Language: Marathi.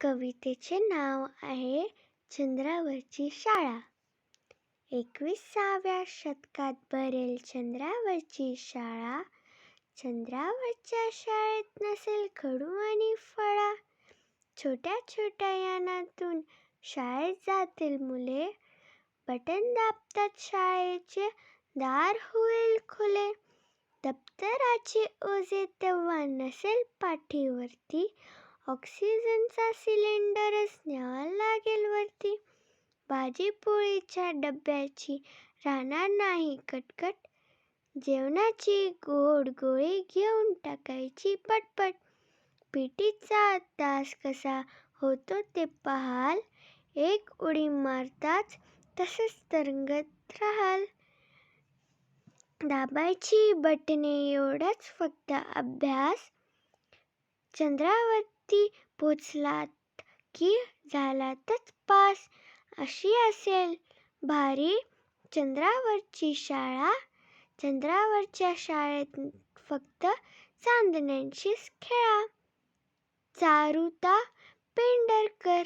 कवितेचे नाव आहे चंद्रावरची शाळा. 21व्या शतकात भरेल चंद्रावरची शाळा. चंद्रावरच्या शाळेत नसेल खडू आणि फळा. छोट्या छोट्या यानातून शाळेत जातील मुले. बटन दाबताच शाळेचे दार होईल खुले. दप्तराचे ओझे तेव्हा नसेल पाठीवरती. ऑक्सिजनचा सिलेंडरच न्यावा लागेल वरती. भाजी पोळीच्या डब्याची राहणार नाही कटकट. जेवणाची गोड गोळी घेऊन टाकायची पटपट. पीटीचा तास कसा होतो ते पाहाल. एक उडी मारताच तसंच तरंगत राहाल. दाबायची बटणे एवढाच फक्त अभ्यास. चंद्रावरती पोचलात की झालातच पास. अशी असेल भारी चंद्रावरची शाळा. चंद्रावरच्या शाळेत फक्त चांदण्यांचीच खेळा. चारुता पेंढारकर.